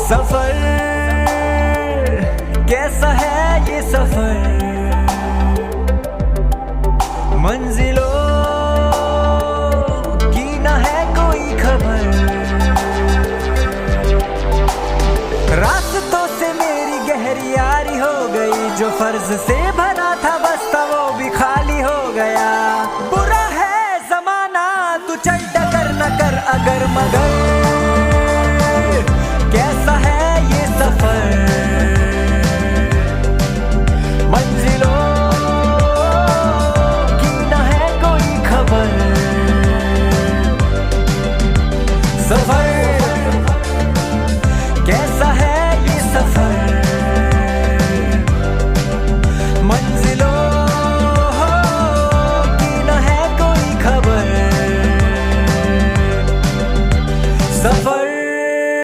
सफर कैसा है ये सफर, मंजिलों की ना है कोई खबर। रास्तों से मेरी गहरी यारी हो गई, जो फर्ज से भरा था बस्ता वो भी खाली हो गया। बुरा है जमाना तू चल टकर न कर अगर मगर